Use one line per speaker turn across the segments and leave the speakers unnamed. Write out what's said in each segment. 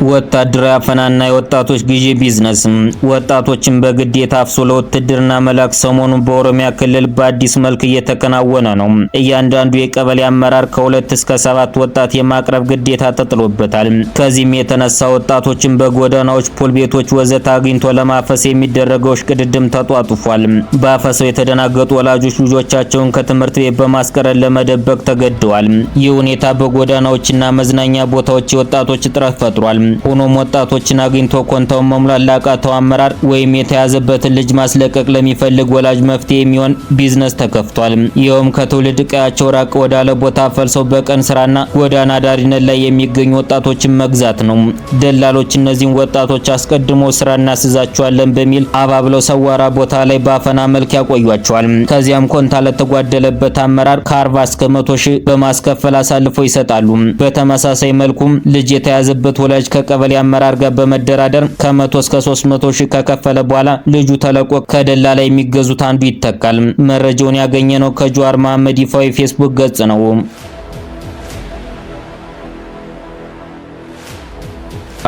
ወታደራዊ አፈናና የወጣቶች ግዢ ቢዝነስ። ወጣቶችን በግዴታ አፍሶ ለውትድርና መላክ ሰሞኑን በኦሮሚያ ክልል በአዲስ መልክ እየተከናወነ ነው። እያንዳንዱ የቀበሌ አመራር ከ2 እስከ 7 ወጣት የማቅረብ ግዴታ ተጥሎበታል። ከዚህም የተነሳ ወጣቶችን በጎዳናዎች፣ ፑል ቤቶች ወዘተ አግኝቶ ለማፈስ የሚደረገው እሽቅድድም ተጧጡፏል። በአፈሳው የተደናገጡ ወላጆች ልጆቻቸውን ከትምህርት ቤት በማስቀረት ለመደበቅ ተገደዋል። ይህ ሁኔታ በጎዳናዎችና መዝናኛ ቦታዎች የወጣቶች እጥረት ፈጥሯል። ሆኖም ወጣቶችን አግኝቶ ኮንታውን መሙላት ላቃተው አመራር ወይም የተያዘበትን ልጅ ማስለቀቅ ለሚፈልግ ወላጅ መፍትሄ የሚሆን ቢዝነስ ተከፍቷል። ይኸውም ከትውልድ ቀያቸው ራቅ ወዳለ ቦታ ፈልሰው በቀን ስራና ጎዳና ዳሪነት ላይ የሚገኙ ወጣቶችን መግዛት ነው። ደላሎች እነዚህን ወጣቶች አስቀድሞ ስራ እናስይዛቸዋለን በሚል አባብለው ሰዋራ ቦታ ላይ በአፈና መልክ ያቆያቸዋል። ከዚያም ኮንታ ለተጓደለበት አመራር ከ40 እስከ 100 ሺህ በማስከፈል አሳልፈው ይሰጣሉ። በተመሳሳይ መልኩም ልጅ የተያዘበት ወላጅ ከቀበሌ አመራር ጋር በመደራደር ከ100 እስከ 300 ሺህ ከከፈለ በኋላ ልጁ ተለቆ ከደላላ የሚገዙት አንዱ ይተካል። መረጃውን ያገኘነው ከጀዋር መሐመድ ይፋዊ ፌስቡክ ገጽ ነው።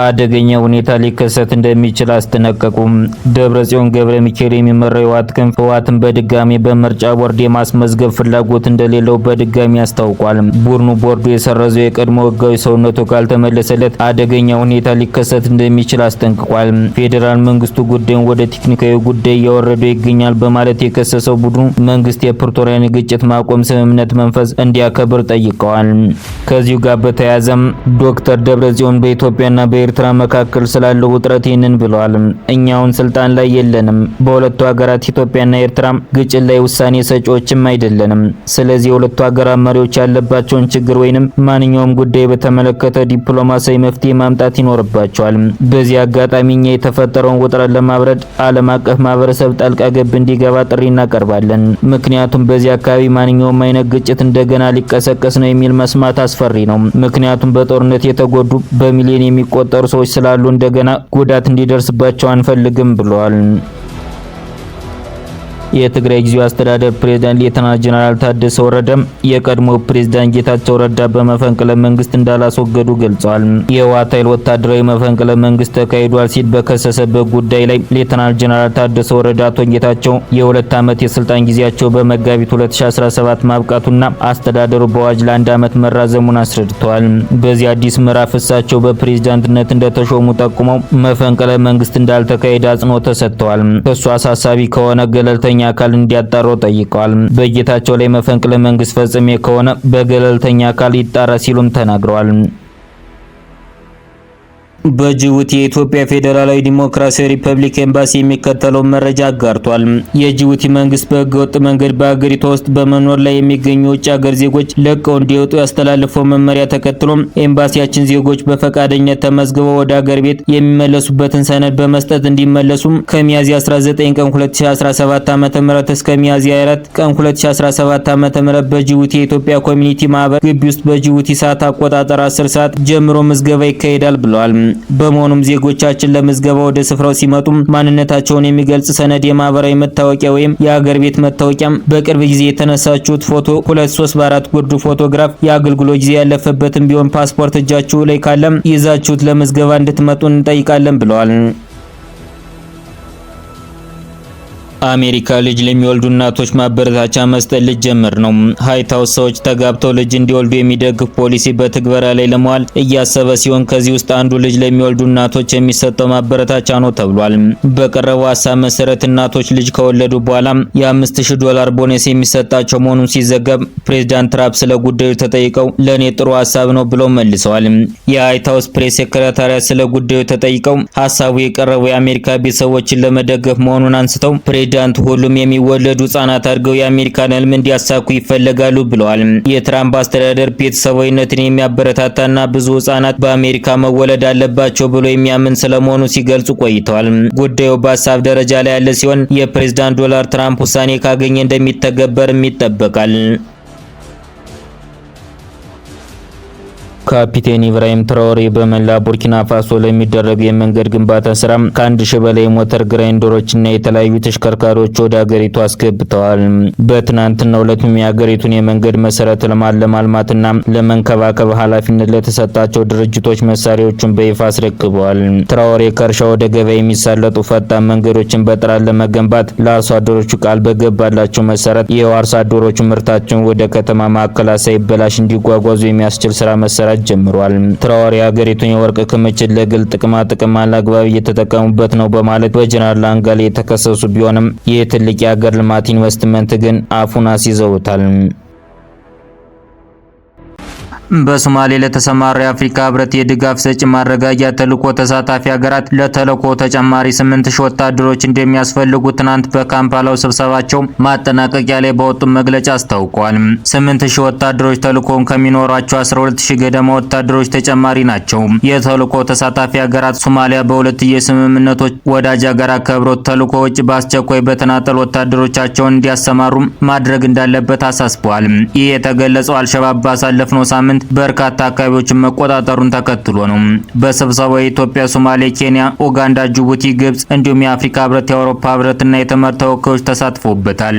አደገኛ ሁኔታ ሊከሰት እንደሚችል አስጠነቀቁም። ደብረጽዮን ገብረ ሚካኤል የሚመራው የህወሓት ክንፍ ህወሓትን በድጋሚ በምርጫ ቦርድ የማስመዝገብ ፍላጎት እንደሌለው በድጋሚ አስታውቋል። ቡድኑ ቦርዱ የሰረዘው የቀድሞ ህጋዊ ሰውነቱ ካልተመለሰለት አደገኛ ሁኔታ ሊከሰት እንደሚችል አስጠንቅቋል። ፌዴራል መንግስቱ ጉዳዩን ወደ ቴክኒካዊ ጉዳይ እያወረደው ይገኛል በማለት የከሰሰው ቡድኑ መንግስት የፕሪቶሪያን ግጭት ማቆም ስምምነት መንፈስ እንዲያከብር ጠይቀዋል። ከዚሁ ጋር በተያያዘም ዶክተር ደብረጽዮን በኢትዮጵያና ኤርትራ መካከል ስላለው ውጥረት ይህንን ብለዋል። እኛውን ስልጣን ላይ የለንም። በሁለቱ ሀገራት ኢትዮጵያና ኤርትራ ግጭት ላይ ውሳኔ ሰጪዎችም አይደለንም። ስለዚህ የሁለቱ ሀገራት መሪዎች ያለባቸውን ችግር ወይንም ማንኛውም ጉዳይ በተመለከተ ዲፕሎማሲያዊ መፍትሄ ማምጣት ይኖርባቸዋል። በዚህ አጋጣሚ እኛ የተፈጠረውን ውጥረት ለማብረድ ዓለም አቀፍ ማህበረሰብ ጣልቃ ገብ እንዲገባ ጥሪ እናቀርባለን። ምክንያቱም በዚህ አካባቢ ማንኛውም አይነት ግጭት እንደገና ሊቀሰቀስ ነው የሚል መስማት አስፈሪ ነው። ምክንያቱም በጦርነት የተጎዱ በሚሊዮን የሚቆጠሩ ሰዎች ስላሉ እንደገና ጉዳት እንዲደርስባቸው አንፈልግም ብለዋል። የትግራይ ጊዜያዊ አስተዳደር ፕሬዝዳንት ሌተናንት ጀነራል ታደሰ ወረደ የቀድሞ ፕሬዝዳንት ጌታቸው ረዳ በመፈንቅለ መንግስት እንዳላስወገዱ ገልጸዋል። የህወሓት ኃይል ወታደራዊ መፈንቅለ መንግስት ተካሂዷል ሲል በከሰሰበት ጉዳይ ላይ ሌተናንት ጀነራል ታደሰ ወረደ አቶ ጌታቸው የ2 ዓመት የስልጣን ጊዜያቸው በመጋቢት 2017 ማብቃቱና አስተዳደሩ በአዋጅ ለ1 ዓመት መራዘሙን አስረድተዋል። በዚህ አዲስ ምዕራፍ እሳቸው በፕሬዝዳንትነት እንደተሾሙ ጠቁመው መፈንቅለ መንግስት እንዳልተካሄደ አጽንኦት ተሰጥተዋል። ክሱ አሳሳቢ ከሆነ ገለልተኛ አካል እንዲያጣሩ ጠይቀዋል። በጌታቸው ላይ መፈንቅለ መንግስት ፈጽሜ ከሆነ በገለልተኛ አካል ይጣራ ሲሉም ተናግረዋል። በጅቡቲ የኢትዮጵያ ፌዴራላዊ ዲሞክራሲያዊ ሪፐብሊክ ኤምባሲ የሚከተለውን መረጃ አጋርቷል። የጅቡቲ መንግስት በህገወጥ መንገድ በአገሪቷ ውስጥ በመኖር ላይ የሚገኙ የውጭ ሀገር ዜጎች ለቀው እንዲወጡ ያስተላለፈው መመሪያ ተከትሎ ኤምባሲያችን ዜጎች በፈቃደኝነት ተመዝግበው ወደ ሀገር ቤት የሚመለሱበትን ሰነድ በመስጠት እንዲመለሱ ከሚያዝያ 19 ቀን 2017 ዓ.ም እስከ ሚያዝያ 4 ቀን 2017 ዓ.ም በጅቡቲ የኢትዮጵያ ኮሚኒቲ ማህበር ግቢ ውስጥ በጅቡቲ ሰዓት አቆጣጠር 10 ሰዓት ጀምሮ ምዝገባ ይካሄዳል ብለዋል። በመሆኑም ዜጎቻችን ለምዝገባ ወደ ስፍራው ሲመጡ ማንነታቸውን የሚገልጽ ሰነድ፣ የማህበራዊ መታወቂያ ወይም የአገር ቤት መታወቂያ፣ በቅርብ ጊዜ የተነሳችሁት ፎቶ 2-3 በ4 ጉርድ ፎቶግራፍ፣ የአገልግሎት ጊዜ ያለፈበትም ቢሆን ፓስፖርት እጃችሁ ላይ ካለም ይዛችሁት ለምዝገባ እንድትመጡ እንጠይቃለን ብለዋል። አሜሪካ ልጅ ለሚወልዱ እናቶች ማበረታቻ መስጠት ልትጀምር ነው። ዋይት ሃውስ ሰዎች ተጋብተው ልጅ እንዲወልዱ የሚደግፍ ፖሊሲ በትግበራ ላይ ለመዋል እያሰበ ሲሆን ከዚህ ውስጥ አንዱ ልጅ ለሚወልዱ እናቶች የሚሰጠው ማበረታቻ ነው ተብሏል። በቀረበው ሀሳብ መሰረት እናቶች ልጅ ከወለዱ በኋላ $5000 ቦነስ የሚሰጣቸው መሆኑን ሲዘገብ ፕሬዝዳንት ትራምፕ ስለ ጉዳዩ ተጠይቀው ለኔ ጥሩ ሀሳብ ነው ብለው መልሰዋል። የዋይት ሃውስ ፕሬስ ሴክሬታሪያት ስለ ጉዳዩ ተጠይቀው ሀሳቡ የቀረበው የአሜሪካ ቤተሰቦችን ለመደገፍ መሆኑን አንስተው ፕሬዝዳንት ሁሉም የሚወለዱ ህጻናት አድርገው የአሜሪካን ህልም እንዲያሳኩ ይፈልጋሉ ብለዋል። የትራምፕ አስተዳደር ቤተሰባዊነትን የሚያበረታታና ብዙ ህጻናት በአሜሪካ መወለድ አለባቸው ብሎ የሚያምን ስለመሆኑ ሲገልጹ ቆይተዋል። ጉዳዩ በሀሳብ ደረጃ ላይ ያለ ሲሆን የፕሬዝዳንት ዶናልድ ትራምፕ ውሳኔ ካገኘ እንደሚተገበርም ይጠበቃል። ካፒቴን ኢብራሂም ትራኦሬ በመላ ቡርኪና ፋሶ ለሚደረገው የመንገድ ግንባታ ስራ ከ1000 በላይ ሞተር ግራይንደሮችና የተለያዩ ተሽከርካሪዎች ወደ ሀገሪቱ አስገብተዋል። በትናንትናው ዕለትም የሀገሪቱን የመንገድ መሰረተ ልማት ለማልማትና ለመንከባከብ ኃላፊነት ለተሰጣቸው ድርጅቶች መሳሪያዎችን በይፋ አስረክበዋል። ትራኦሬ ከእርሻ ወደ ገበያ የሚሳለጡ ፈጣን መንገዶችን በጥራት ለመገንባት ለአርሶ አደሮቹ ቃል በገባላቸው መሰረት ይኸው አርሶ አደሮቹ ምርታቸውን ወደ ከተማ ማዕከላት ሳይበላሽ እንዲጓጓዙ የሚያስችል ስራ መሰራት ጀምሯል። ትራኦሬ ሀገሪቱን የወርቅ ክምችት ለግል ጥቅም አላግባብ እየተጠቀሙበት ነው በማለት በጀነራል አንጋሌ የተከሰሱ ቢሆንም ይህ ትልቅ የሀገር ልማት ኢንቨስትመንት ግን አፉን አስይዘውታል። በሶማሌ ለተሰማራ የአፍሪካ ህብረት የድጋፍ ሰጪ ማረጋጊያ ተልዕኮ ተሳታፊ ሀገራት ለተልዕኮ ተጨማሪ 8000 ወታደሮች እንደሚያስፈልጉ ትናንት በካምፓላው ስብሰባቸው ማጠናቀቂያ ላይ በወጡት መግለጫ አስታውቀዋል። 8000 ወታደሮች ተልዕኮውን ከሚኖራቸው 12000 ገደማ ወታደሮች ተጨማሪ ናቸው። የተልዕኮ ተሳታፊ ሀገራት ሶማሊያ በሁለትዮሽ ስምምነቶች ወዳጅ ሀገራት ከህብረቱ ተልዕኮ ውጭ በአስቸኳይ በተናጠል ወታደሮቻቸውን እንዲያሰማሩ ማድረግ እንዳለበት አሳስበዋል። ይህ የተገለጸው አልሸባብ ባሳለፍነው ሳምንት በርካታ አካባቢዎችን መቆጣጠሩን ተከትሎ ነው። በስብሰባው የኢትዮጵያ፣ ሶማሌ፣ ኬንያ፣ ኡጋንዳ፣ ጅቡቲ፣ ግብጽ እንዲሁም የአፍሪካ ህብረት፣ የአውሮፓ ህብረትና የተመድ ተወካዮች ተሳትፈውበታል።